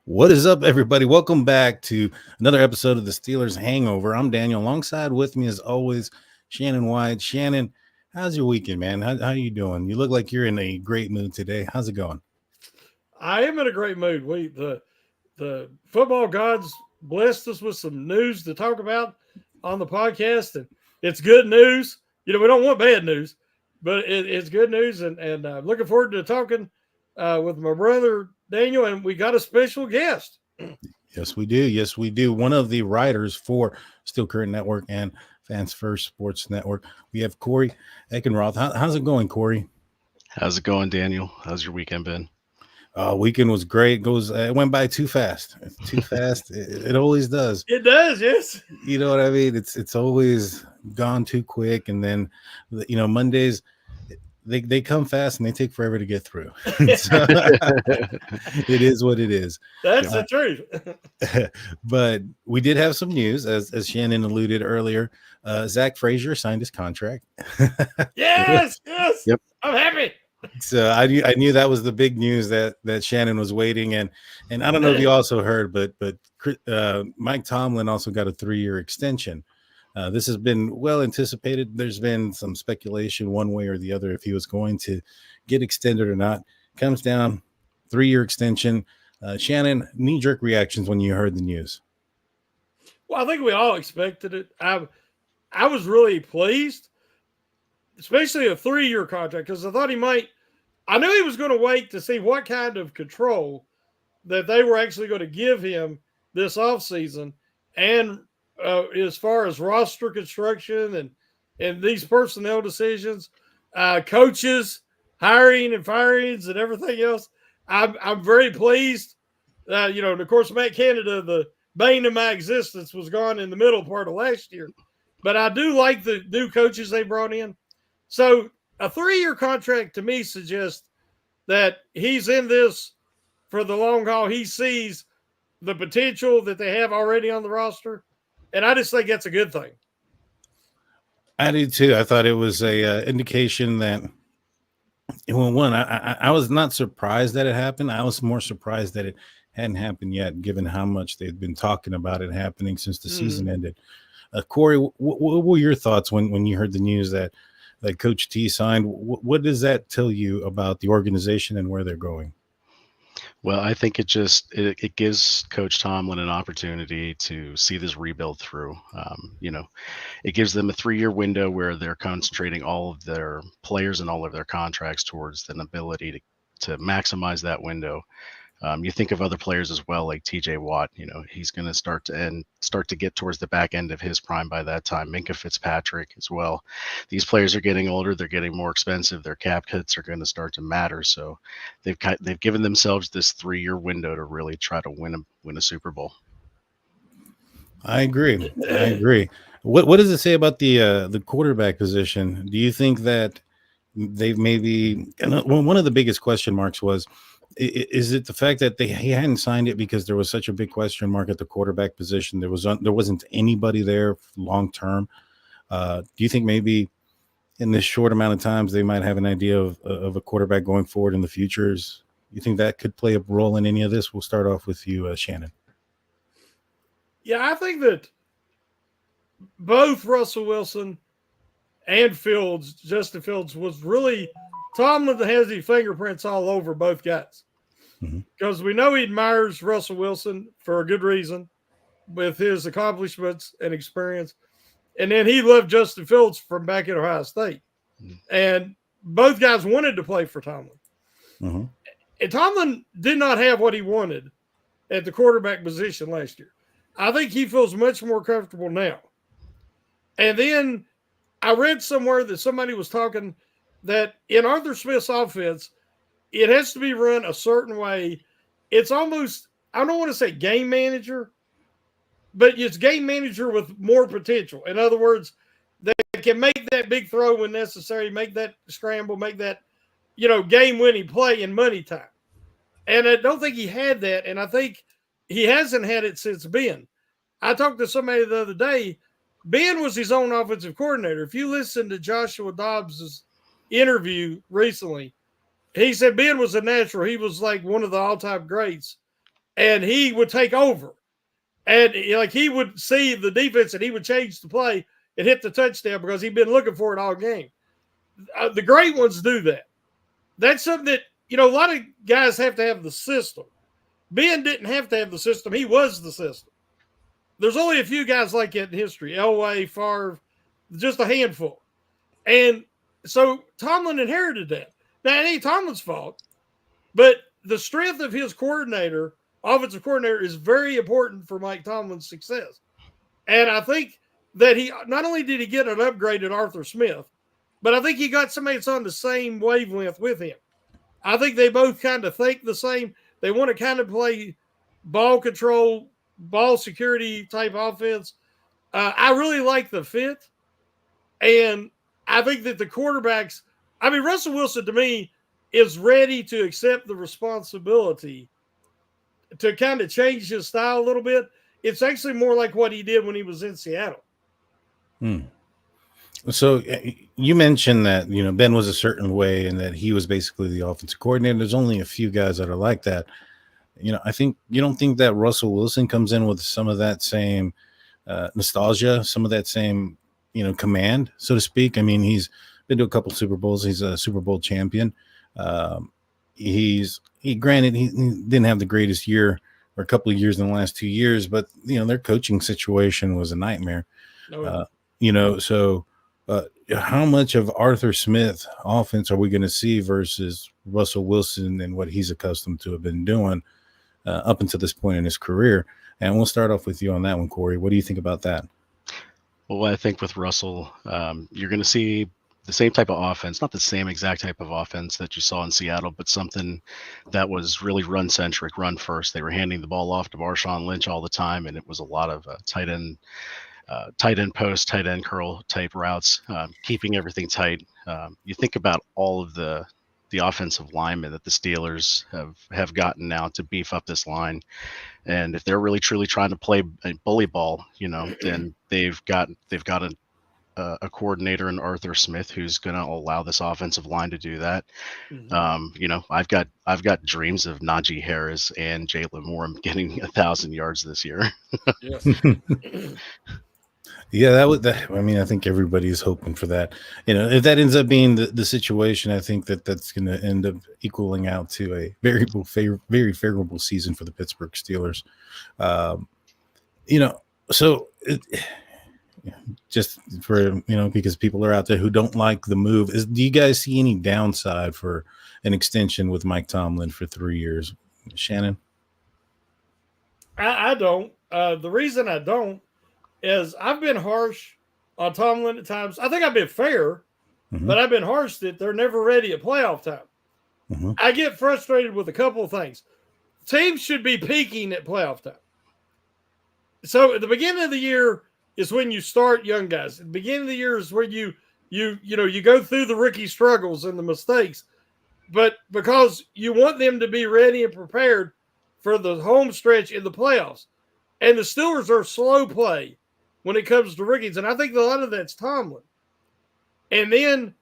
What is up, everybody? Welcome back to another episode of the Steelers Hangover. I'm Daniel. Alongside with me, as always, Shannon White. Shannon, how's your weekend, man? How you doing? You look like you're in a great mood today. How's it going? I am in a great mood. The football gods blessed us with some news to talk about on the podcast, and it's good news. We don't want bad news, but it's good news, and looking forward to talking with my brother Daniel, and we got a special guest. Yes, we do. Yes, we do. One of the writers for Steel Curtain Network and Fans First Sports Network. We have Corey Eckenroth. How's it going, Corey? How's it going, Daniel? How's your weekend been? Weekend was great. It went by too fast. Too fast. It always does. It does, yes. You know what I mean? It's always gone too quick, and then Mondays they come fast and they take forever to get through. So, it is what it is. That's the truth. But we did have some news, as Shannon alluded earlier. Zach Frazier signed his contract. Yes. Yep. I'm happy. So I knew that was the big news that Shannon was waiting, and I don't know if you also heard, but Mike Tomlin also got a 3-year extension. This has been well anticipated. There's been some speculation one way or the other if he was going to get extended or not. Comes down 3-year extension. Shannon, knee-jerk reactions when you heard the news. Well, I think we all expected it. I was really pleased, especially a 3-year contract, because I thought I knew he was going to wait to see what kind of control that they were actually going to give him this offseason. And as far as roster construction and these personnel decisions, coaches, hiring and firings and everything else, I'm very pleased. And of course, Matt Canada, the bane of my existence, was gone in the middle part of last year. But I do like the new coaches they brought in. So a 3-year contract to me suggests that he's in this for the long haul. He sees the potential that they have already on the roster, and I just think that's a good thing. I do too. I thought it was a indication that, well, one, I was not surprised that it happened. I was more surprised that it hadn't happened yet, given how much they've been talking about it happening since the season ended. Corey, what were your thoughts when you heard the news that Coach T signed? What does that tell you about the organization and where they're going? Well, I think it gives Coach Tomlin an opportunity to see this rebuild through. It gives them a 3-year window where they're concentrating all of their players and all of their contracts towards an ability to maximize that window. You think of other players as well, like TJ Watt. He's going to start to get towards the back end of his prime by that time. Minka Fitzpatrick as well. These players are getting older. They're getting more expensive. Their cap cuts are going to start to matter. So they've given themselves this 3-year window to really try to win a Super Bowl. I agree. What does it say about the quarterback position? Do you think that they've maybe one of the biggest question marks was, is it the fact that he hadn't signed it because there was such a big question mark at the quarterback position? There wasn't anybody there long term. Do you think maybe in this short amount of times they might have an idea of a quarterback going forward in the futures? You think that could play a role in any of this? We'll start off with you, Shannon. Yeah, I think that both Russell Wilson and Justin Fields, was really Tomlin that has his fingerprints all over both guys. Because we know he admires Russell Wilson for a good reason with his accomplishments and experience. And then he loved Justin Fields from back at Ohio State. And both guys wanted to play for Tomlin. And Tomlin did not have what he wanted at the quarterback position last year. I think he feels much more comfortable now. And then I read somewhere that somebody was talking that in Arthur Smith's offense, it has to be run a certain way. It's almost, I don't want to say game manager, but it's game manager with more potential. In other words, they can make that big throw when necessary, make that scramble, make that, game-winning play in money time. And I don't think he had that, and I think he hasn't had it since Ben. I talked to somebody the other day. Ben was his own offensive coordinator. If you listen to Joshua Dobbs' interview recently, he said Ben was a natural. He was like one of the all-time greats. and he would take over. And like he would see the defense and he would change the play and hit the touchdown because he'd been looking for it all game. The great ones do that. That's something that, a lot of guys have to have the system. Ben didn't have to have the system. He was the system. There's only a few guys like that in history. Elway, Favre, just a handful. And so Tomlin inherited that. Now, it ain't Tomlin's fault, but the strength of his offensive coordinator, is very important for Mike Tomlin's success. And I think that he not only did he get an upgrade at Arthur Smith, but I think he got somebody that's on the same wavelength with him. I think they both kind of think the same. They want to kind of play ball control, ball security type offense. I really like the fit. And I think that the quarterbacks, Russell Wilson to me is ready to accept the responsibility to kind of change his style a little bit. It's actually more like what he did when he was in Seattle. So you mentioned that, Ben was a certain way and that he was basically the offensive coordinator. There's only a few guys that are like that. I think you don't think that Russell Wilson comes in with some of that same nostalgia, some of that same, command, so to speak. He's been to a couple Super Bowls. He's a Super Bowl champion. Granted, he didn't have the greatest year or a couple of years in the last 2 years, but their coaching situation was a nightmare. So how much of Arthur Smith offense are we going to see versus Russell Wilson and what he's accustomed to have been doing up until this point in his career? And we'll start off with you on that one, Corey. What do you think about that? Well, I think with Russell, you're going to see the same type of offense, not the same exact type of offense that you saw in Seattle, but something that was really run-centric, run first. They were handing the ball off to Marshawn Lynch all the time, and it was a lot of tight end post, tight end curl type routes, keeping everything tight. You think about all of the offensive linemen that the Steelers have gotten now to beef up this line. And if they're really truly trying to play a bully ball, then they've got a coordinator in Arthur Smith who's going to allow this offensive line to do that. I've got dreams of Najee Harris and Jalen Moore getting 1,000 yards this year. Yes. Yeah, I think everybody's hoping for that. If that ends up being the situation, I think that's going to end up equaling out to a very favorable season for the Pittsburgh Steelers. Just for, because people are out there who don't like the move, do you guys see any downside for an extension with Mike Tomlin for 3 years? Shannon? I don't. The reason I don't is I've been harsh on Tomlin at times. I think I've been fair, but I've been harsh that they're never ready at playoff time. I get frustrated with a couple of things. Teams should be peaking at playoff time. So at the beginning of the year is when you start young guys. At the beginning of the year is where you go through the rookie struggles and the mistakes, but because you want them to be ready and prepared for the home stretch in the playoffs. And the Steelers are slow play when it comes to rookies. And I think a lot of that's Tomlin. And then,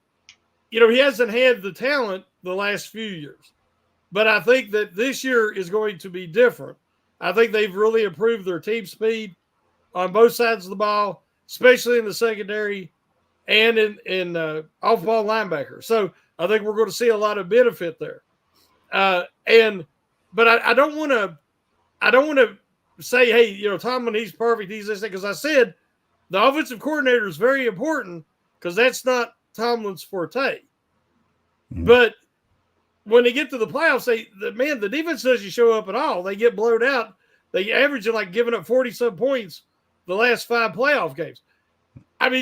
he hasn't had the talent the last few years. But I think that this year is going to be different. I think they've really improved their team speed on both sides of the ball, especially in the secondary and in off-ball linebacker. So I think we're going to see a lot of benefit there. But I don't want to say, hey, Tomlin, he's perfect. He's this thing. Because I said the offensive coordinator is very important because that's not Tomlin's forte. But when they get to the playoffs, the defense doesn't show up at all. They get blown out. They average giving up 40-some points the last 5 playoff games.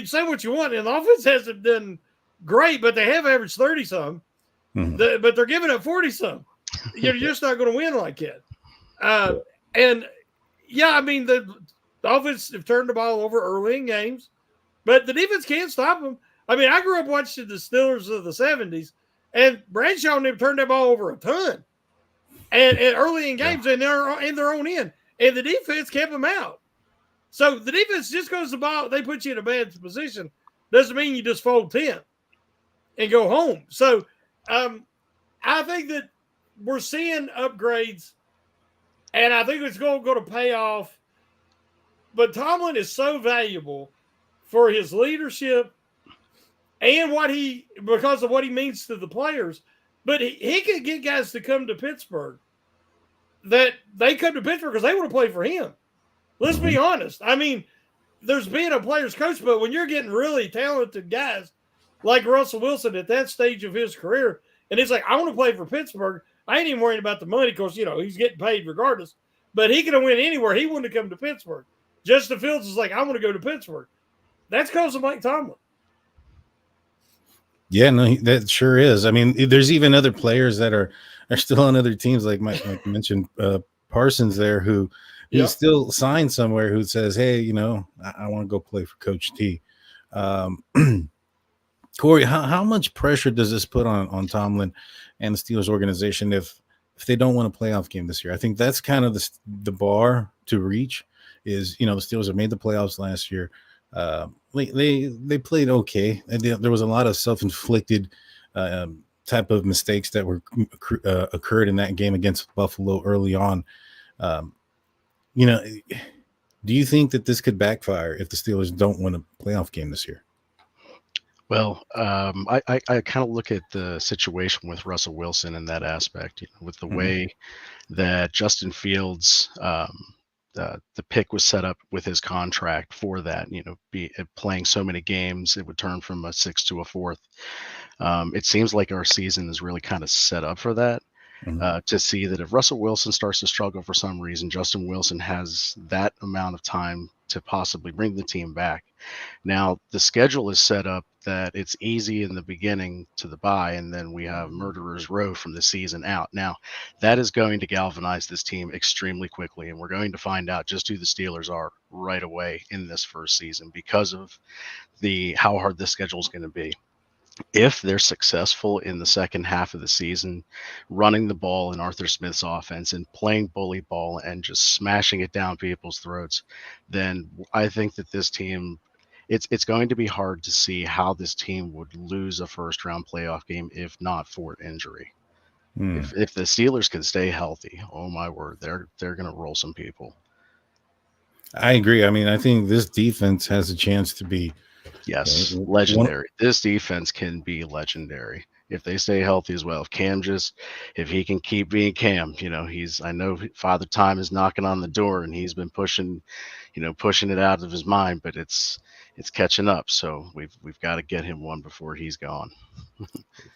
Say what you want. And the offense hasn't done great, but they have averaged 30-some. But they're giving up 40-some. You're just not going to win like that. The offense have turned the ball over early in games, but the defense can't stop them. I grew up watching the Steelers of the 70s, and Bradshaw and them turned that ball over a ton. And early in games, and they're in their own end. And the defense kept them out. So the defense just goes the ball, they put you in a bad position. Doesn't mean you just fold 10 and go home. So I think that we're seeing upgrades And I think it's going to pay off. But Tomlin is so valuable for his leadership and because of what he means to the players. But he could get guys to come to Pittsburgh that they come to Pittsburgh because they want to play for him. Let's be honest. I mean, there's being a player's coach, but when you're getting really talented guys like Russell Wilson at that stage of his career, and it's like, I want to play for Pittsburgh. I ain't even worried about the money because, he's getting paid regardless. But he could have went anywhere. He wouldn't have come to Pittsburgh. Justin Fields is like, I want to go to Pittsburgh. That's because of Mike Tomlin. Yeah, no, that sure is. I mean, there's even other players that are still on other teams, like Mike mentioned, Parsons there, who still signed somewhere, who says, hey, I want to go play for Coach T. Corey, how much pressure does this put on Tomlin and the Steelers organization if they don't win a playoff game this year? I think that's kind of the bar to reach is, the Steelers have made the playoffs last year. They played okay. There was a lot of self-inflicted type of mistakes that were occurred in that game against Buffalo early on. Do you think that this could backfire if the Steelers don't win a playoff game this year? Well, I kind of look at the situation with Russell Wilson in that aspect, with the way that Justin Fields, the pick was set up with his contract for that, playing so many games, it would turn from a 6th to a 4th. It seems like our season is really kind of set up for that. To see that if Russell Wilson starts to struggle for some reason, Justin Wilson has that amount of time to possibly bring the team back. Now, the schedule is set up that it's easy in the beginning to the bye, and then we have Murderer's Row from the season out. Now, that is going to galvanize this team extremely quickly, and we're going to find out just who the Steelers are right away in this first season because of how hard this schedule is going to be. If they're successful in the second half of the season, running the ball in Arthur Smith's offense and playing bully ball and just smashing it down people's throats, then I think that this team, it's going to be hard to see how this team would lose a first round playoff game if not for injury. If the Steelers can stay healthy, oh my word, they're going to roll some people. I agree. I mean, I think this defense has a chance to be legendary. This defense can be legendary if they stay healthy as well. If he can keep being Cam, I know Father Time is knocking on the door and he's been pushing it out of his mind, but it's catching up. So we've got to get him one before he's gone.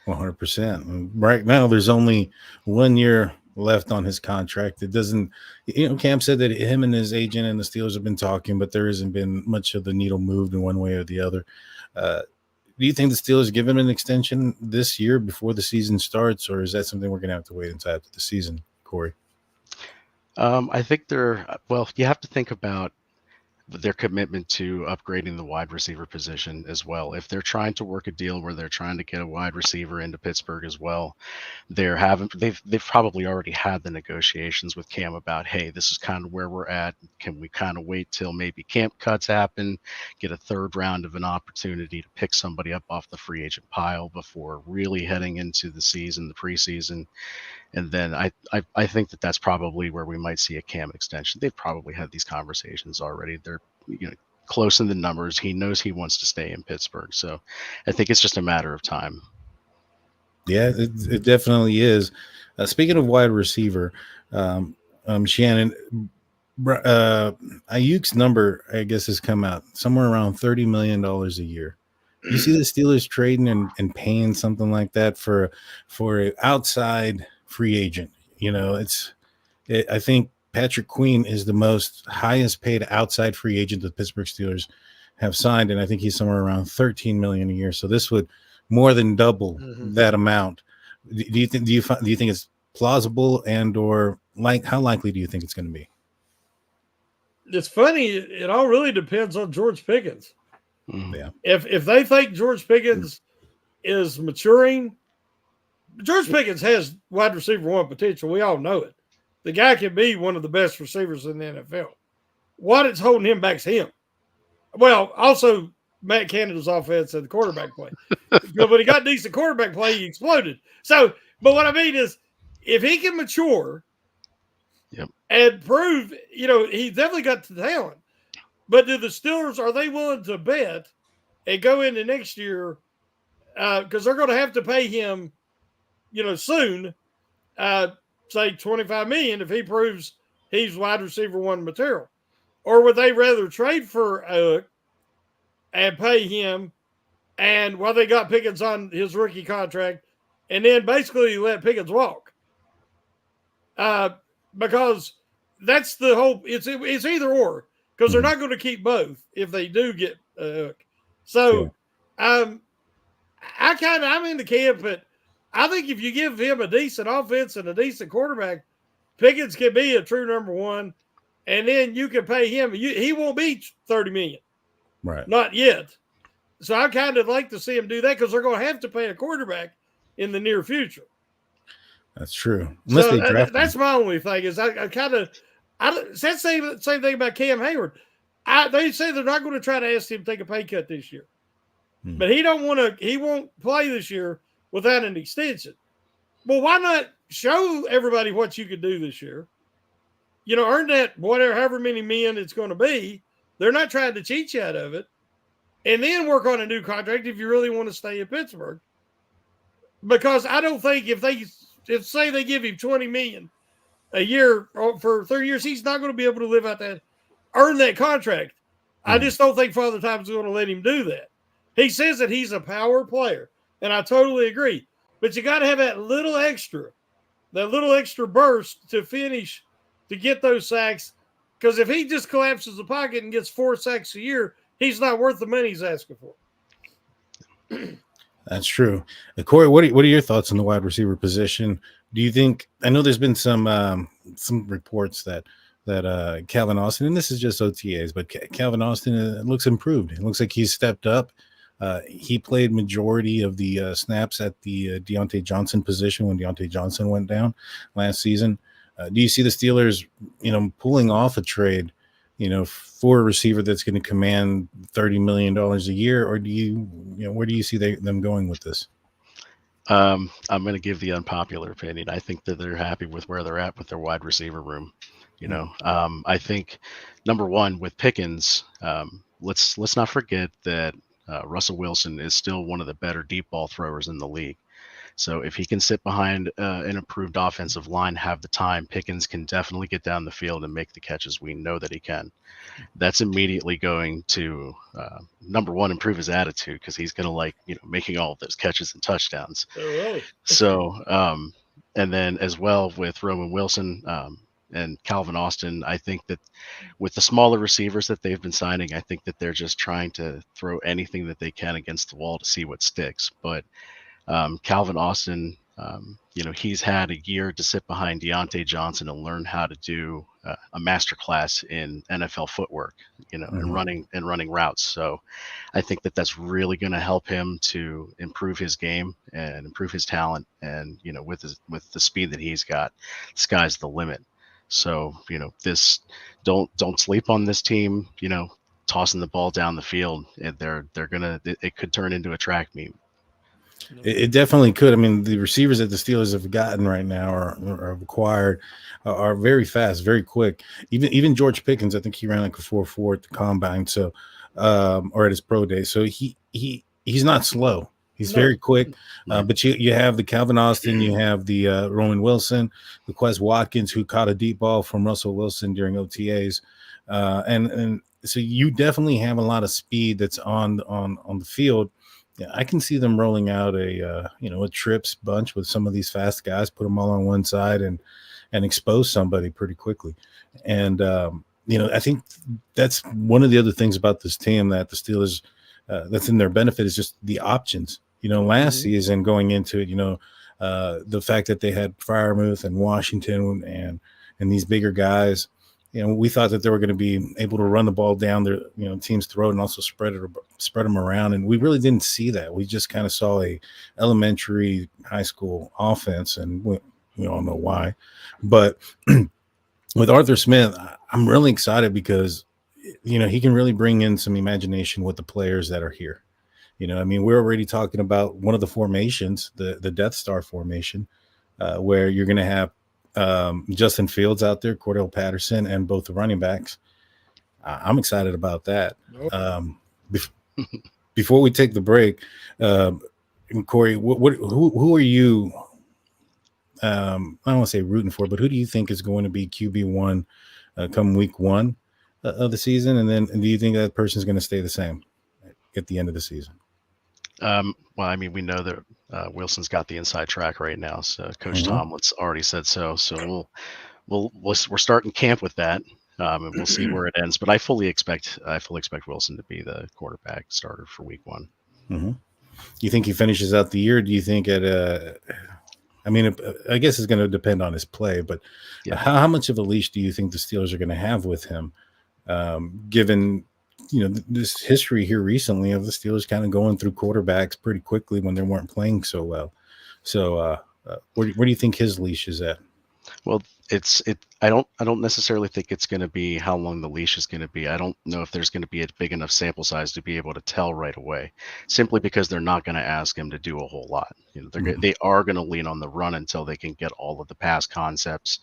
100%. Right now, there's only 1 year left on his contract. It doesn't, Cam said that him and his agent and the Steelers have been talking, but there hasn't been much of the needle moved in one way or the other. Do you think the Steelers give him an extension this year before the season starts, or is that something we're going to have to wait until after the season, Corey? I think you have to think about their commitment to upgrading the wide receiver position as well. If they're trying to work a deal where they're trying to get a wide receiver into Pittsburgh as well, they've probably already had the negotiations with Cam about, hey, this is kind of where we're at. Can we kind of wait till maybe camp cuts happen, get a third round of an opportunity to pick somebody up off the free agent pile before really heading into the season, the preseason? And then I think that's probably where we might see a Cam extension. They've probably had these conversations already. They're close in the numbers. He knows he wants to stay in Pittsburgh. So I think it's just a matter of time. Yeah, it definitely is. Speaking of wide receiver, Shannon, Ayuk's number, I guess, has come out somewhere around $30 million a year. You see the Steelers trading and paying something like that for an outside free agent. I think Patrick Queen is the most highest paid outside free agent the Pittsburgh Steelers have signed, and I think he's somewhere around $13 million a year. So this would more than double that amount. Do you think it's plausible, and or how likely do you think it's going to be? It's funny. It all really depends on George Pickens. Yeah. If they think George Pickens is maturing, George Pickens has wide receiver one potential. We all know it. The guy can be one of the best receivers in the NFL. What is holding him back is him. Well, also Matt Canada's offense and the quarterback play. But when he got decent quarterback play, he exploded. So, but what I mean is, if he can mature Yep. and prove, he definitely got the talent. But do the Steelers, are they willing to bet and go into next year? Because they're going to have to pay him, soon, say $25 million if he proves he's wide receiver one material. Or would they rather trade for and pay him, and while they got Pickens on his rookie contract, and then basically let Pickens walk? Because that's the whole. It's either or, because they're not going to keep both if they do get Hook. So, I'm in the camp, but I think if you give him a decent offense and a decent quarterback, Pickens can be a true number one, and then you can pay him. He won't be $30 million, right? Not yet. So I kind of like to see him do that, because they're going to have to pay a quarterback in the near future. That's true. Unless So they draft that's my only thing is I kind of that's the same thing about Cam Hayward. They say they're not going to try to ask him to take a pay cut this year, but he won't play this year without an extension. Well, why not show everybody what you could do this year? Earn that however many million it's going to be. They're not trying to cheat you out of it, and then work on a new contract if you really want to stay in Pittsburgh. Because I don't think if say they give him $20 million a year for 3 years, he's not going to be able to earn that contract. I just don't think Father Time's going to let him do that. He says that he's a power player, and I totally agree. But you got to have that little extra burst to finish, to get those sacks. Because if he just collapses the pocket and gets 4 sacks a year, he's not worth the money he's asking for. That's true. Corey, what are your thoughts on the wide receiver position? Do you think, I know there's been some reports that Calvin Austin, and this is just OTAs, but Calvin Austin looks improved. It looks like he's stepped up. He played majority of the snaps at the Deontay Johnson position when Deontay Johnson went down last season. Do you see the Steelers, pulling off a trade, for a receiver that's going to command $30 million a year, or do you, where do you see them going with this? I'm going to give the unpopular opinion. I think that they're happy with where they're at with their wide receiver room. I think number one with Pickens, let's not forget that Russell Wilson is still one of the better deep ball throwers in the league. So if he can sit behind an improved offensive line, have the time, Pickens can definitely get down the field and make the catches. We know that he can. That's immediately going to, number one, improve his attitude, because he's going to like, making all of those catches and touchdowns. Oh, really? So, and then as well with Roman Wilson and Calvin Austin, I think that with the smaller receivers that they've been signing, I think that they're just trying to throw anything that they can against the wall to see what sticks. But Calvin Austin, he's had a year to sit behind Deontay Johnson and learn how to do a masterclass in NFL footwork, and running routes. So I think that that's really going to help him to improve his game and improve his talent. And, with the speed that he's got, the sky's the limit. So, don't sleep on this team, tossing the ball down the field. And it could turn into a track meet. It definitely could. I mean, the receivers that the Steelers have gotten right now or acquired are very fast, very quick. Even George Pickens, I think he ran like a 4.4 at the combine, so or at his pro day. So he's not slow. He's very quick. But you have the Calvin Austin, you have the Roman Wilson, the Quez Watkins, who caught a deep ball from Russell Wilson during OTAs, and so you definitely have a lot of speed that's on the field. Yeah, I can see them rolling out a trips bunch with some of these fast guys, put them all on one side and expose somebody pretty quickly. And I think that's one of the other things about this team that the Steelers that's in their benefit is just the options. Last season going into it, the fact that they had Freiermuth and Washington and these bigger guys. We thought that they were going to be able to run the ball down their, team's throat and also spread them around. And we really didn't see that. We just kind of saw a elementary high school offense, and we all know why. But with Arthur Smith, I'm really excited because, he can really bring in some imagination with the players that are here. We're already talking about one of the formations, the Death Star formation, where you're going to have Justin Fields out there, Cordell Patterson, and both the running backs. I'm excited about that. Before we take the break, Corey, who are you? I don't want to say rooting for, but who do you think is going to be QB1 come week 1 of the season? And then do you think that person is going to stay the same at the end of the season? Well, I mean, we know that Wilson's got the inside track right now, so Coach Tomlin's already said so. So we're starting camp with that, and we'll see where it ends. But I fully expect Wilson to be the quarterback starter for week 1. Do you think he finishes out the year? Do you think I mean, I guess it's going to depend on his play, but how much of a leash do you think the Steelers are going to have with him, given this history here recently of the Steelers kind of going through quarterbacks pretty quickly when they weren't playing so well? So where do you think his leash is at? Well, I don't necessarily think it's going to be how long the leash is going to be. I don't know if there's going to be a big enough sample size to be able to tell right away, simply because they're not going to ask him to do a whole lot. They are going to lean on the run until they can get all of the pass concepts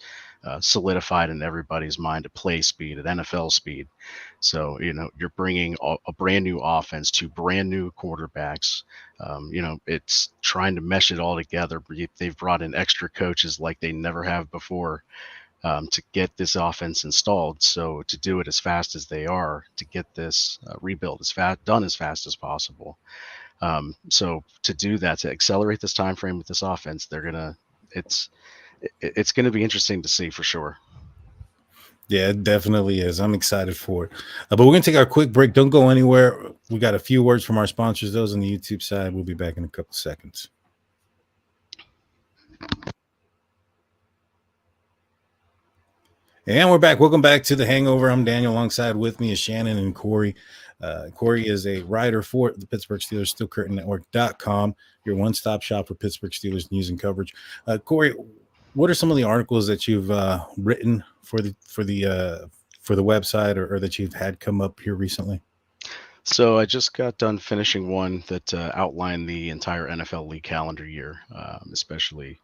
solidified in everybody's mind at play speed, at NFL speed. So, you're bringing a brand new offense to brand new quarterbacks. It's trying to mesh it all together. They've brought in extra coaches like they never have before to get this offense installed. So to do it as fast as they are, to get this rebuild done as fast as possible. So to do that, to accelerate this time frame with this offense, it's going to be interesting to see for sure. Yeah, it definitely is. I'm excited for it. But we're going to take our quick break. Don't go anywhere. We got a few words from our sponsors. Those on the YouTube side. We'll be back in a couple seconds. And we're back. Welcome back to the Hangover. I'm Daniel. Alongside with me is Shannon and Corey. Corey is a writer for the Pittsburgh Steelers, SteelCurtainNetwork.com, your one-stop shop for Pittsburgh Steelers news and coverage. Corey, what are some of the articles that you've written for the website or that you've had come up here recently? So I just got done finishing one that outlined the entire NFL league calendar year, especially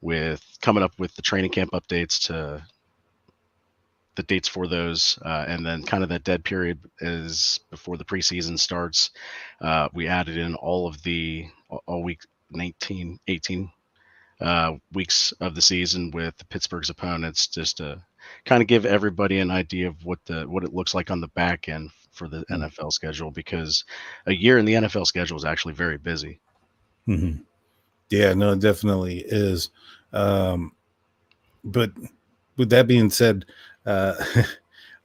with coming up with the training camp updates to the dates for those, and then kind of that dead period is before the preseason starts. We added in all week 18 weeks of the season with Pittsburgh's opponents, just to kind of give everybody an idea of what it looks like on the back end for the NFL schedule, because a year in the NFL schedule is actually very busy. Mm-hmm. Yeah, no, it definitely is. But with that being said,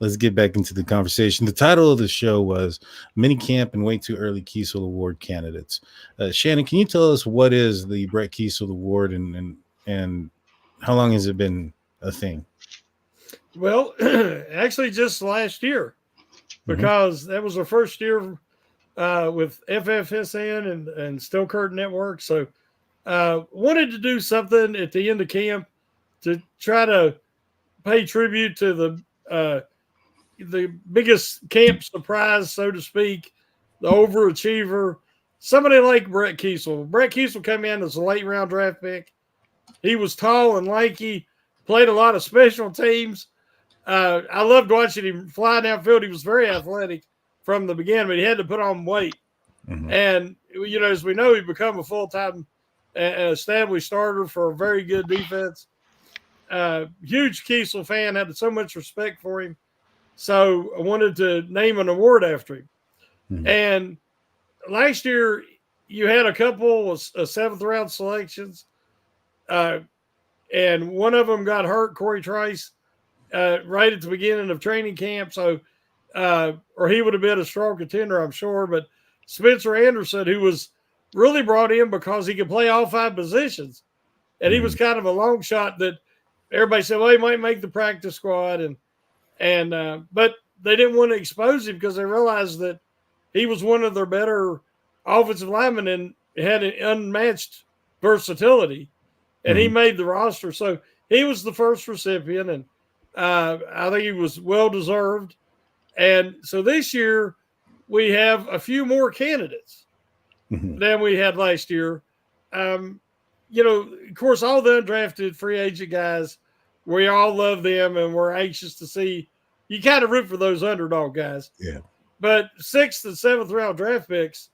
let's get back into the conversation. The title of the show was Mini Camp and Way Too Early Kiesel Award Candidates. Shannon, can you tell us what is the Brett Kiesel Award and how long has it been a thing? Well, actually just last year, because that was our first year with FFSN and Steel Curtain Network. So wanted to do something at the end of camp to try to pay tribute to the biggest camp surprise, so to speak, the overachiever, somebody like Brett Kiesel. Brett Kiesel came in as a late round draft pick. He was tall and lanky, played a lot of special teams. I loved watching him fly downfield. He was very athletic from the beginning, but he had to put on weight. And, as we know, he become a full-time established starter for a very good defense. Huge Kiesel fan, had so much respect for him. So I wanted to name an award after him. And last year, you had a couple of seventh-round selections, and one of them got hurt, Corey Trice, right at the beginning of training camp. So, or he would have been a strong contender, I'm sure. But Spencer Anderson, who was really brought in because he could play all 5 positions, and he was kind of a long shot that everybody said, well, he might make the practice squad, but they didn't want to expose him because they realized that he was one of their better offensive linemen and had an unmatched versatility, and he made the roster. So he was the first recipient, and I think he was well-deserved. And so this year we have a few more candidates than we had last year. Of course, all the undrafted free agent guys we all love them and we're anxious to see. You kind of root for those underdog guys. Yeah. But 6th and 7th round draft picks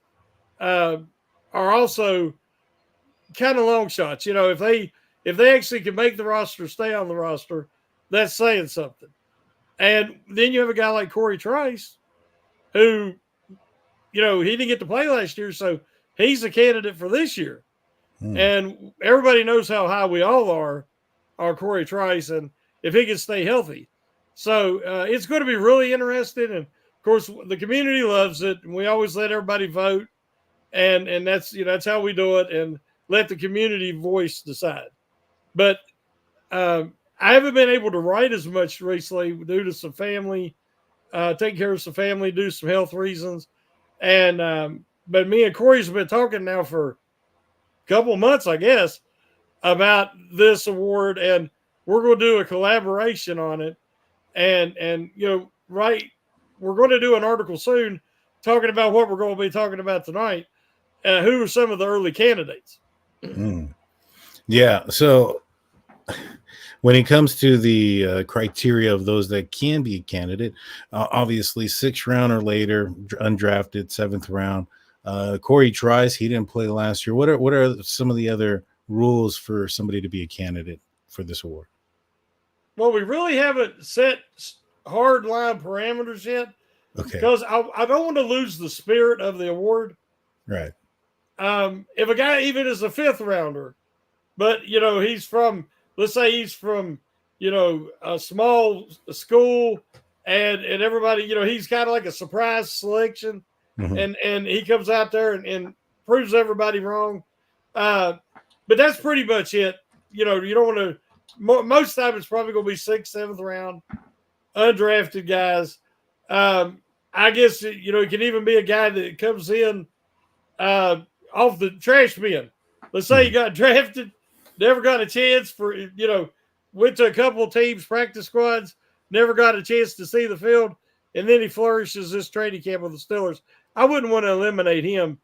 are also kind of long shots. You know, if they actually can make the roster, stay on the roster, that's saying something. And then you have a guy like Corey Trice, who, you know, he didn't get to play last year, so he's a candidate for this year. And everybody knows how high we all are Corey Trice, and if he can stay healthy. So it's going to be really interesting. And, of course, the community loves it, and we always let everybody vote. And that's, you know, that's how we do it, and let the community voice decide. But I haven't been able to write as much recently due to some family, taking care of some family, due to some health reasons. And but me and Corey's been talking now for a couple of months, I guess, about this award, and we're going to do a collaboration on it. And you know, we're going to do an article soon talking about what we're going to be talking about tonight. Who are some of the early candidates? Yeah. So when it comes to the criteria of those that can be a candidate, obviously 6th round or later, undrafted, 7th round. Corey Trice, he didn't play last year. What are some of the other rules for somebody to be a candidate for this award? Well, we really haven't set hard line parameters yet. Okay. Because I don't want to lose the spirit of the award. Right. If a guy even is a 5th rounder, but, you know, he's from, let's say he's from, you know, a small school, and everybody, you know, he's kind of like a surprise selection, and he comes out there and proves everybody wrong. But that's pretty much it. You know, you don't want to. Most time it's probably going to be 6th, 7th round, undrafted guys. I guess, you know, it can even be a guy that comes in off the trash bin. Let's say he got drafted, never got a chance for, you know, went to a couple of teams, practice squads, never got a chance to see the field, and then he flourishes this training camp with the Steelers. I wouldn't want to eliminate him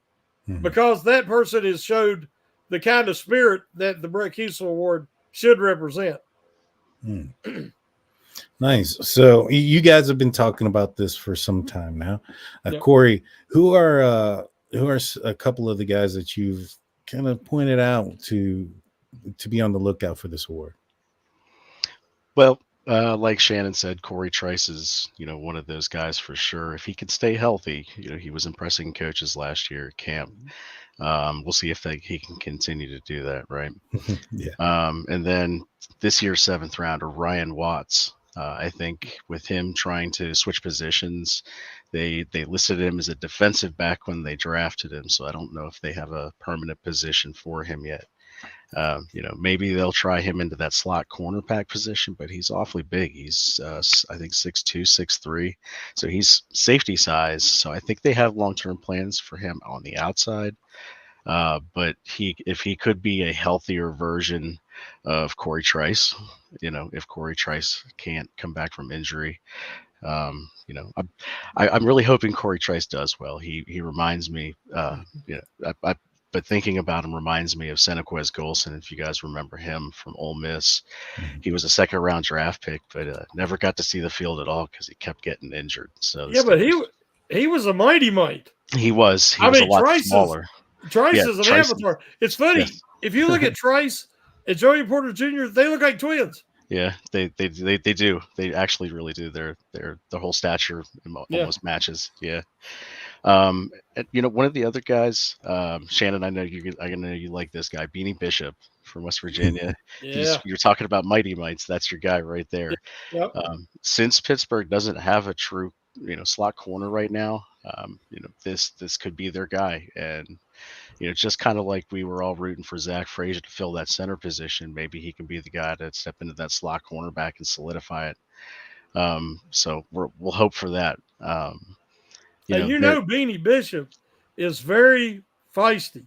because that person has showed the kind of spirit that the Brett Kiesel Award should represent. Nice. So you guys have been talking about this for some time now. Yep. Corey, who are a couple of the guys that you've kind of pointed out to be on the lookout for this award? Well, like Shannon said, Corey Trice is, you know, one of those guys for sure. If he can stay healthy, you know, he was impressing coaches last year at camp. We'll see if he can continue to do that, right? Yeah. And then this year's 7th rounder, Ryan Watts. I think with him trying to switch positions, they listed him as a defensive back when they drafted him. So I don't know if they have a permanent position for him yet. You know, maybe they'll try him into that slot cornerback position, but he's awfully big. He's, I think, 6'2", 6'3". So he's safety size. So I think they have long-term plans for him on the outside. But if he could be a healthier version of Corey Trice, you know, if Corey Trice can't come back from injury, you know, I'm really hoping Corey Trice does well. He reminds me, you know, but thinking about him reminds me of Senequez Golson. If you guys remember him from Ole Miss, he was a 2nd round draft pick, but never got to see the field at all because he kept getting injured. So yeah, but he was a mighty mite. He was a lot Trice smaller. Trice is an avatar. It's funny. Yes. If you look at Trice and Joey Porter Jr., they look like twins. Yeah, they do. They actually really do. Their whole stature almost matches. Yeah. You know, one of the other guys, Shannon, I know you like this guy, Beanie Bishop from West Virginia. Yeah. You're talking about mighty mites. That's your guy right there. Yep. Since Pittsburgh doesn't have a true, you know, slot corner right now, you know, this could be their guy. And, you know, just kind of like we were all rooting for Zach Frazier to fill that center position. Maybe he can be the guy to step into that slot cornerback and solidify it. So we'll hope for that. You know, Beanie Bishop is very feisty.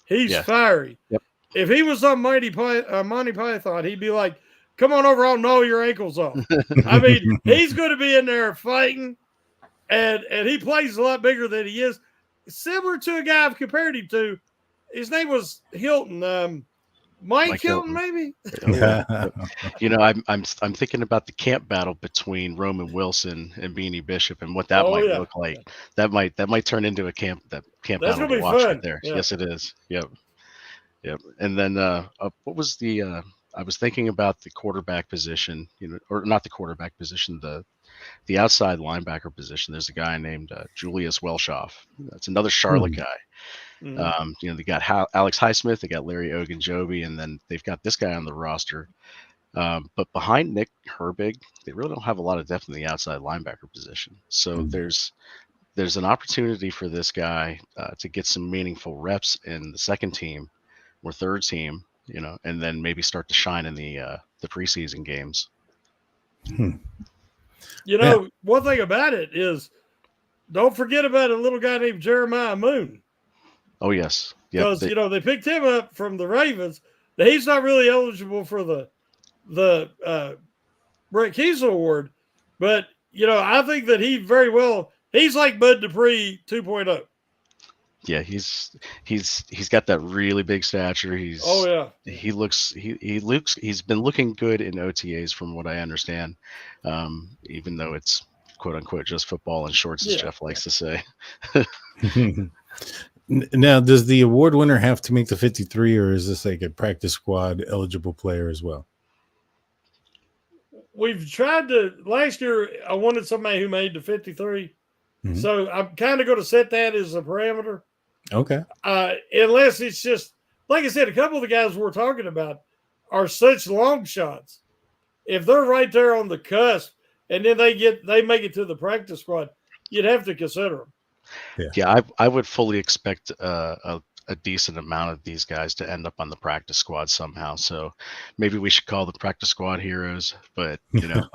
He's fiery. Yep. If he was on Monty Python, he'd be like, "Come on over, I'll gnaw your ankles off." I mean, he's going to be in there fighting, and he plays a lot bigger than he is. Similar to a guy I've compared him to. His name was Hilton. Mike Hilton, maybe. Oh, yeah. You know, I'm thinking about the camp battle between Roman Wilson and Beanie Bishop and what that might look like. That might turn into a camp That's battle gonna be to watch fun. right there. Yeah. Yes, it is. Yep. And then what was the I was thinking about the quarterback position, you know, or not the quarterback position, the outside linebacker position. There's a guy named Julius Welshoff. That's another Charlotte guy. Mhm. You know, they got Alex Highsmith, they got Larry Ogunjobi, and then they've got this guy on the roster. But behind Nick Herbig, they really don't have a lot of depth in the outside linebacker position. So there's an opportunity for this guy to get some meaningful reps in the second team or third team, you know, and then maybe start to shine in the preseason games. You know, one thing about it is, don't forget about a little guy named Jeremiah Moon. Oh yes, because you know they picked him up from the Ravens. He's not really eligible for the Brett Kiesel Award, but you know I think that he's like Bud Dupree 2.0. Yeah, he's got that really big stature. He's he's been looking good in OTAs from what I understand, even though it's quote unquote just football and shorts, as Jeff likes to say. Now, does the award winner have to make the 53, or is this like a practice squad eligible player as well? We've tried to. Last year, I wanted somebody who made the 53, so I'm kind of going to set that as a parameter. Okay. Unless it's just like I said, a couple of the guys we're talking about are such long shots. If they're right there on the cusp, and then they make it to the practice squad, you'd have to consider them. Yeah, I would fully expect a decent amount of these guys to end up on the practice squad somehow. So maybe we should call the practice squad heroes. But you know,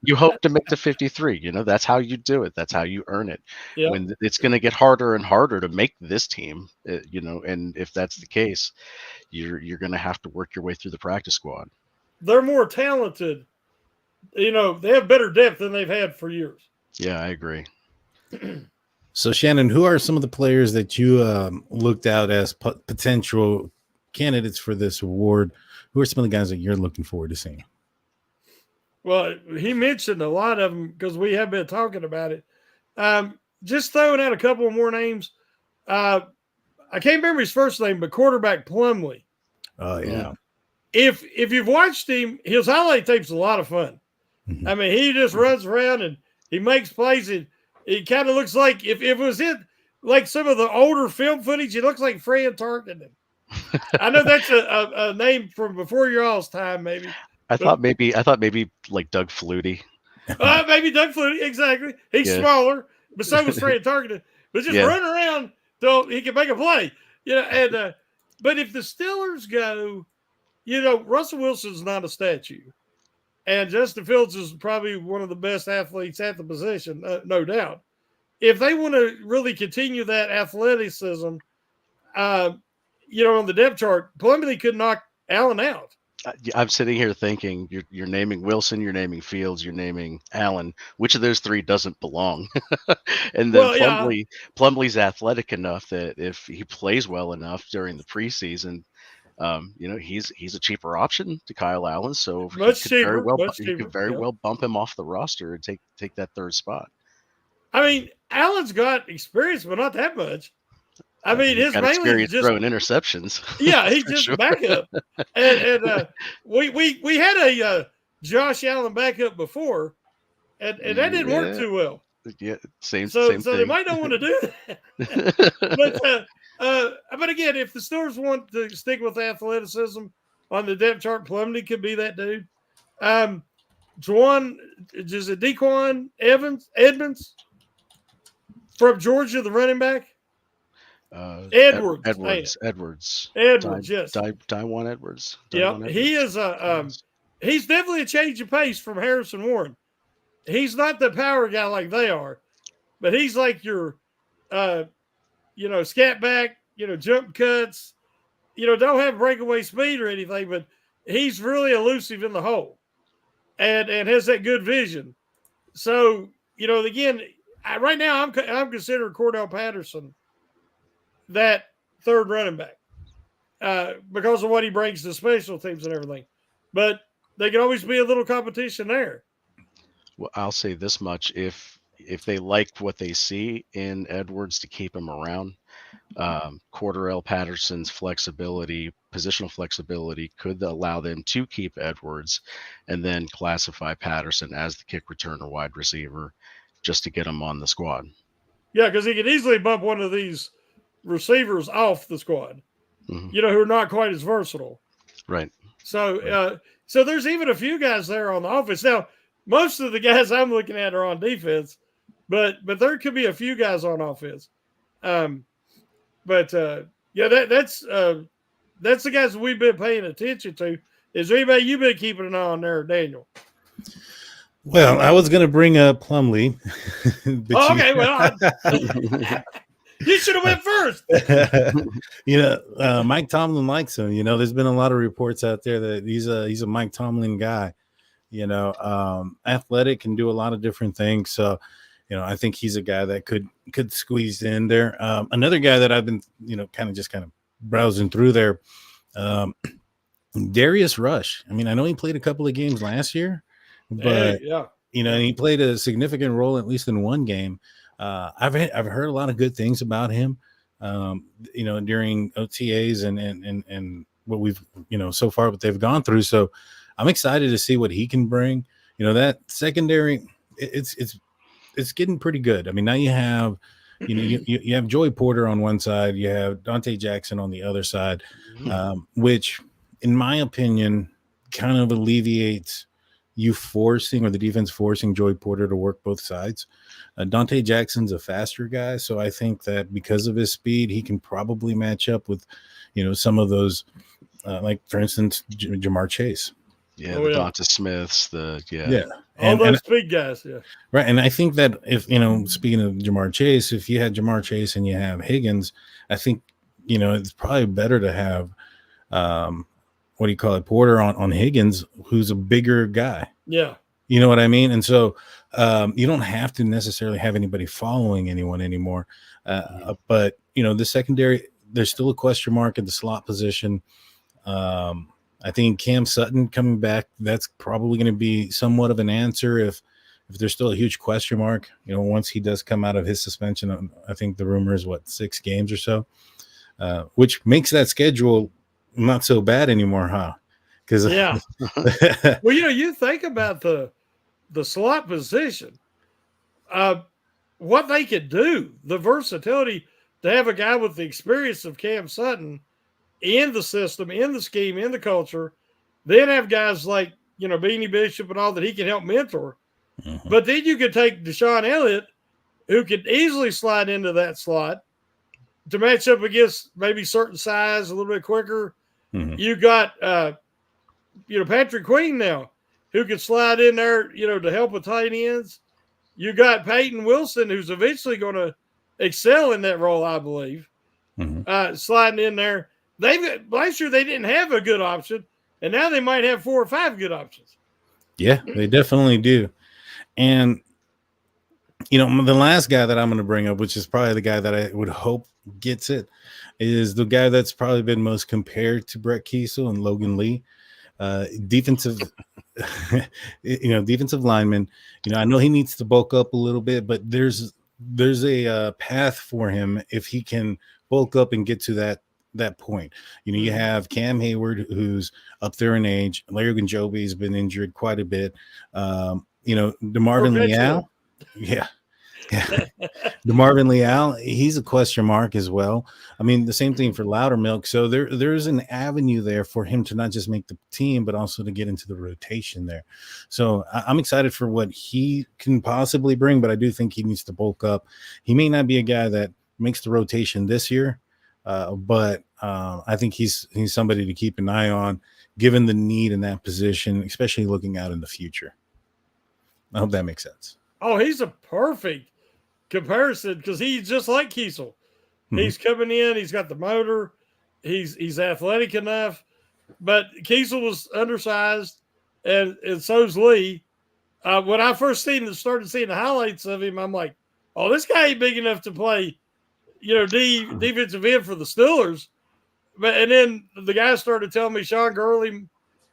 you hope to make the 53. You know, that's how you do it. That's how you earn it. Yep. When it's going to get harder and harder to make this team, you know, and if that's the case, you're going to have to work your way through the practice squad. They're more talented. You know, they have better depth than they've had for years. Yeah, I agree. So, Shannon, who are some of the players that you looked out as potential candidates for this award? Who are some of the guys that you're looking forward to seeing? Well, he mentioned a lot of them because we have been talking about it. Just throwing out a couple more names. I can't remember his first name, but quarterback Plumlee. Oh, yeah. If you've watched him, his highlight tape's a lot of fun. I mean, he just runs around and he makes plays. And it kind of looks like if it was like some of the older film footage, it looks like Fran Tarkenton. I know that's a name from before your all's time, maybe. I thought maybe like Doug Flutie. Maybe Doug Flutie, exactly. He's smaller, but so was Fran Tarkenton. But just run around till he can make a play. You know, and but if the Steelers go, you know, Russell Wilson's not a statue. And Justin Fields is probably one of the best athletes at the position, no doubt. If they want to really continue that athleticism, you know, on the depth chart, Plumlee could knock Allen out. I'm sitting here thinking you're naming Wilson, you're naming Fields, you're naming Allen. Which of those three doesn't belong? And then Plumlee's athletic enough that if he plays well enough during the preseason, you know, he's a cheaper option to Kyle Allen, so he could very well bump him off the roster and take that third spot. I mean, Allen's got experience, but not that much. I mean, his mainly experience just throwing interceptions. Yeah, he's just backup. And we had a Josh Allen backup before, and that didn't work too well. Yeah, same. So thing. They might not want to do that. But again, if the Steelers want to stick with athleticism on the depth chart, Plumlee could be that dude. Dequan Edmonds from Georgia, the running back. Edwards. Yes. Taiwan Edwards. Yeah, he is he's definitely a change of pace from Harrison Warren. He's not the power guy like they are, but he's like your you know, scat back, you know, jump cuts, you know, don't have breakaway speed or anything, but he's really elusive in the hole and has that good vision. So, you know, again, right now I'm considering Cordell Patterson that third running back. because of what he brings to special teams and everything. But there can always be a little competition there. Well, I'll say this much: if they like what they see in Edwards to keep him around, Cordarrelle Patterson's flexibility, positional flexibility, could allow them to keep Edwards, and then classify Patterson as the kick returner wide receiver, just to get him on the squad. Yeah, because he could easily bump one of these receivers off the squad, Mhm. who are not quite as versatile. Right. So, so there's even a few guys there on the offense. Now, most of the guys I'm looking at are on defense, but there could be a few guys on offense. That's the guys that we've been paying attention to. Is there anybody you've been keeping an eye on there, Daniel? Well, I was going to bring up Plumlee. Okay, well, you should have went first. Mike Tomlin likes him. There's been a lot of reports out there that he's a Mike Tomlin guy. Athletic, can do a lot of different things. So, I think he's a guy that could squeeze in there. Another guy that I've been, kind of browsing through there, Darius Rush. I mean, I know he played a couple of games last year, but and he played a significant role at least in one game. I've heard a lot of good things about him. During OTAs and what we've so far what they've gone through. So I'm excited to see what he can bring. That secondary, it's getting pretty good. I mean, now you have you have Joey Porter on one side, you have Dante Jackson on the other side, which in my opinion kind of alleviates you forcing, or the defense forcing, Joey Porter to work both sides. Dante Jackson's a faster guy, so I think that because of his speed, he can probably match up with, some of those, like for instance, Jamar Chase. Yeah, Devonta Smiths, all those big guys, right. And I think that if speaking of Jamar Chase, if you had Jamar Chase and you have Higgins, I think it's probably better to have Porter on Higgins, who's a bigger guy. Yeah. You know what I mean? And so you don't have to necessarily have anybody following anyone anymore. But, the secondary, there's still a question mark at the slot position. I think Cam Sutton coming back, that's probably going to be somewhat of an answer if there's still a huge question mark. Once he does come out of his suspension, I think the rumor is 6 games or so, which makes that schedule not so bad anymore, huh? Because well, you think about the slot position, what they could do, the versatility to have a guy with the experience of Cam Sutton in the system, in the scheme, in the culture, then have guys like Beanie Bishop and all that he can help mentor. Mm-hmm. But then you could take Deshaun Elliott, who could easily slide into that slot to match up against maybe certain size, a little bit quicker. Mm-hmm. You got Patrick Queen now, who could slide in there, to help with tight ends. You got Peyton Wilson, who's eventually going to excel in that role, I believe. Mm-hmm. Sliding in there. Last year they didn't have a good option, and now they might have 4 or 5 good options. Yeah, they definitely do. And the last guy that I'm going to bring up, which is probably the guy that I would hope gets it, is the guy that's probably been most compared to Brett Kiesel and Logan Lee. Defensive lineman. I know he needs to bulk up a little bit, but there's a path for him if he can bulk up and get to that point. You have Cam Hayward, who's up there in age. Larry Ogunjobi has been injured quite a bit. DeMarvin Leal. Yeah. DeMarvin Leal, he's a question mark as well. I mean, the same thing for Loudermilk. So there's an avenue there for him to not just make the team, but also to get into the rotation there. So I'm excited for what he can possibly bring, but I do think he needs to bulk up. He may not be a guy that makes the rotation this year, but I think he's somebody to keep an eye on, given the need in that position, especially looking out in the future. I hope that makes sense. Oh, he's a perfect comparison because he's just like Kiesel. Mm-hmm. He's coming in. He's got the motor. He's athletic enough. But Kiesel was undersized, and so's Lee. When I first started seeing the highlights of him, I'm like, oh, this guy ain't big enough to play, defensive end for the Steelers. but and then the guy started telling me Sean Gurley,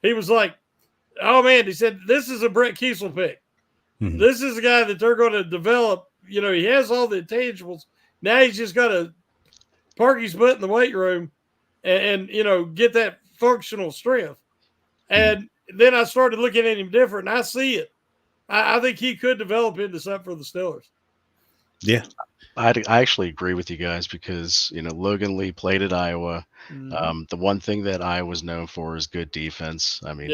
he was like, "Oh man," he said, "This is a Brett Kiesel pick. Mhm. This is a guy that they're going to develop. You know, he has all the intangibles. Now he's just got to park his butt in the weight room and you know, get that functional strength." And then I started looking at him different, and I see it. I think he could develop into something for the Steelers. Yeah. I actually agree with you guys because, you know, Logan Lee played at Iowa. The one thing that Iowa's known for is good defense. I mean,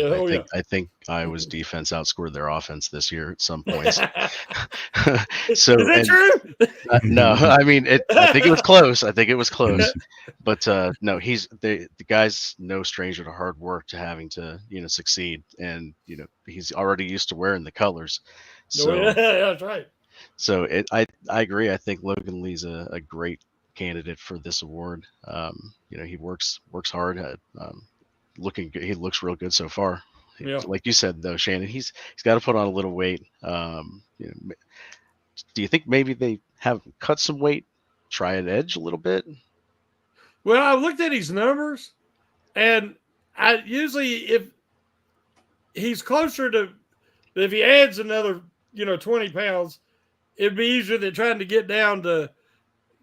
I think Iowa's defense outscored their offense this year at some points. So is that true? no, I mean, I think it was close. I think it was close, but no, the guy's no stranger to hard work, to having to, you know, succeed, and you know, he's already used to wearing the colors. So yeah, that's right. So I agree. I think Logan Lee's a great candidate for this award. You know, he works hard at looking good. He looks real good so far. Yeah. Like you said though, Shannon, he's got to put on a little weight. You know, do you think maybe they have cut some weight, try an edge a little bit? Well, I looked at his numbers, and I usually, if he's closer to, if he adds another, you know, 20 pounds, it'd be easier than trying to get down to,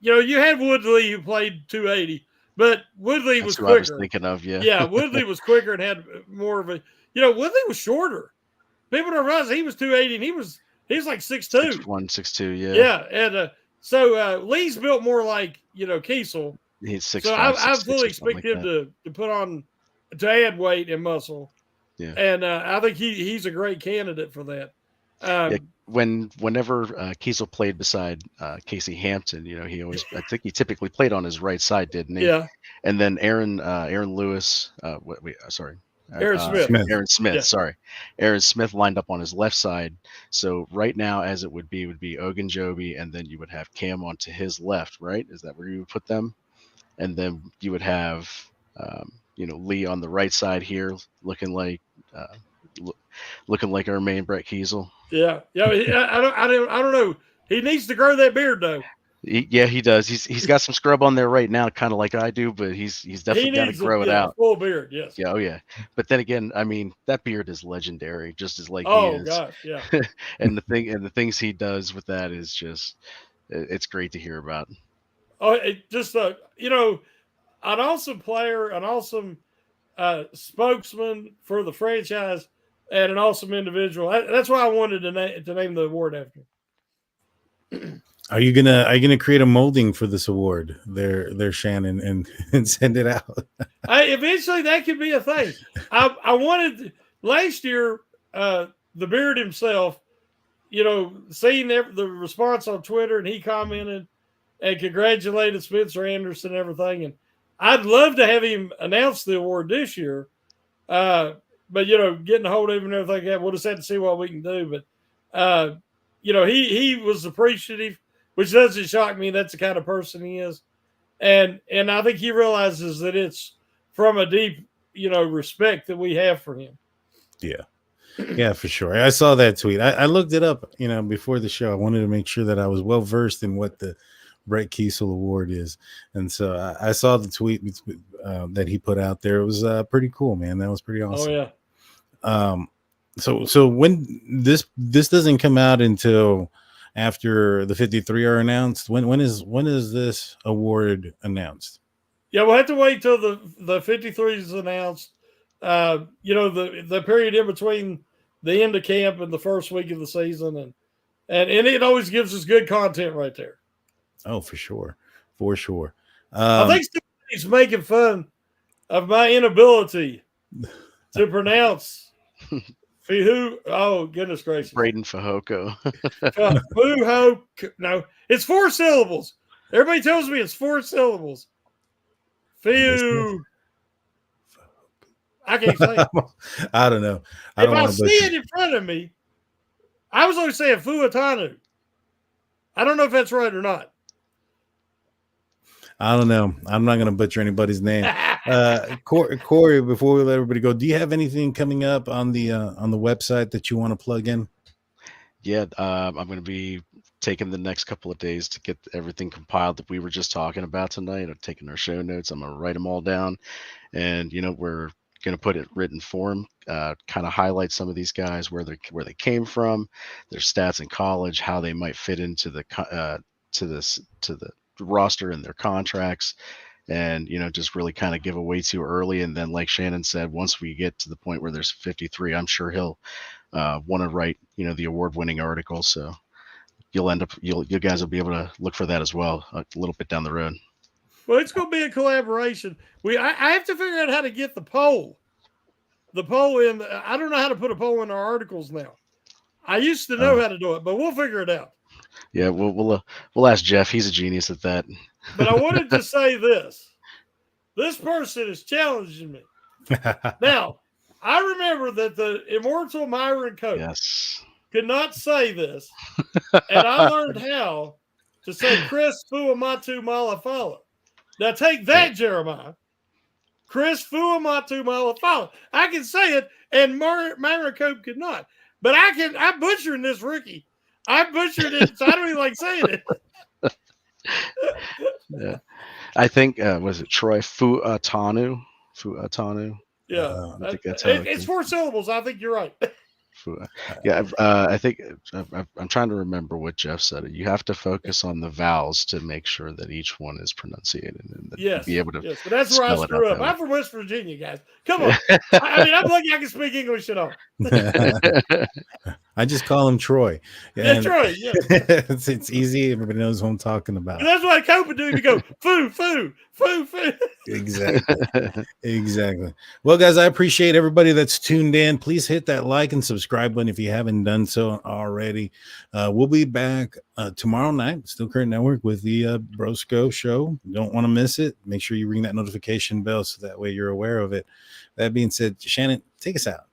you know, you had Woodley who played 280, but Woodley was quicker. I was thinking of, yeah. Yeah, Woodley was quicker and had more of a, you know, Woodley was shorter. People don't realize he was 280 and he was like 6'2". 6'1", 6'2", yeah. Yeah, and so Lee's built more like, you know, Kiesel. He's 6'5", so I fully expect him to put on, to add weight and muscle. Yeah, and I think he's a great candidate for that. Yeah, whenever Kiesel played beside Casey Hampton, you know, I think he typically played on his right side, didn't he? Yeah. And then Aaron Lewis, Aaron Smith. Aaron Smith, Yeah. sorry. Aaron Smith lined up on his left side. So right now, as it would be Ogunjobi, and then you would have Cam onto his left, right? Is that where you would put them? And then you would have, you know, Lee on the right side here, looking like our main Brett Kiesel. Yeah. I don't know. He needs to grow that beard though. Yeah, he does. He's got some scrub on there right now, kind of like I do, but he's definitely got to grow it out. Full beard, yes. Yeah, oh yeah. But then again, I mean, that beard is legendary, just as like he is. Oh gosh, yeah. and the things he does with that is just, it's great to hear about. Oh, it just you know, an awesome player, an awesome spokesman for the franchise, and an awesome individual. That's why I wanted to name the award after. Are you gonna create a molding for this award there, Shannon, and send it out? Eventually that could be a thing. I wanted last year, the Beard himself, you know, seeing the response on Twitter, and he commented and congratulated Spencer Anderson and everything. And I'd love to have him announce the award this year. But you know, getting a hold of him and everything like that, we'll just have to see what we can do. But you know, he was appreciative, which doesn't shock me. That's the kind of person he is. And I think he realizes that it's from a deep, you know, respect that we have for him. Yeah. Yeah, for sure. I saw that tweet. I looked it up, you know, before the show. I wanted to make sure that I was well versed in what the Brett Kiesel Award is. And so I saw the tweet that he put out there. It was pretty cool, man. That was pretty awesome. Oh, yeah. So when this doesn't come out until after the 53 are announced, when is this award announced? Yeah, we'll have to wait till the 53 is announced. You know, the period in between the end of camp and the first week of the season, and it always gives us good content right there. Oh, for sure. For sure. I think somebody's making fun of my inability to pronounce Fihu. Oh, goodness gracious. Braden Fahoko. No, it's 4 syllables. Everybody tells me it's 4 syllables. Fihu. I can't say it. I don't know. If I see it in front of me, I was always saying Fuatanu. I don't know if that's right or not. I don't know. I'm not going to butcher anybody's name. Corey, before we let everybody go, do you have anything coming up on the website that you want to plug in? Yeah, I'm going to be taking the next couple of days to get everything compiled that we were just talking about tonight. I've taken our show notes. I'm going to write them all down. And, we're going to put it written form, kind of highlight some of these guys, where they came from, their stats in college, how they might fit into the to the roster and their contracts, and just really kind of give away too early. And then, like Shannon said, once we get to the point where there's 53, I'm sure he'll want to write the award-winning article. So you guys will be able to look for that as well a little bit down the road. Well, it's going to be a collaboration. I have to figure out how to get the poll. The poll in. I don't know how to put a poll in our articles now. I used to know how to do it, but we'll figure it out. Yeah, we'll ask Jeff. He's a genius at that. But I wanted to say this. This person is challenging me. Now, I remember that the immortal Myron Cope could not say this, and I learned how to say Chris Fuamatu Malafala. Now take that, Jeremiah. Chris Fuamatu Malafala. I can say it, and Myron Cope could not. But I'm butchering this rookie. I butchered it, so I don't even like saying it. Yeah. I think, was it Troy Fuatanu? Yeah. I think that's how it's 4 syllables. I think you're right. Yeah, I think I'm trying to remember what Jeff said. You have to focus on the vowels to make sure that each one is pronunciated and be able to. Yes, but that's where I screw up. I'm from West Virginia, guys. Come on. I'm lucky I can speak English at all. I just call him Troy. Yeah, Troy. Yeah. It's easy. Everybody knows who I'm talking about. And that's what Cope would do. You go foo. Exactly. Well, guys, I appreciate everybody that's tuned in. Please hit that like and subscribe button if you haven't done so already. We'll be back tomorrow night, Still Current Network, with the Brosco Show. You don't want to miss it. Make sure you ring that notification bell so that way you're aware of it. That being said, Shannon, take us out.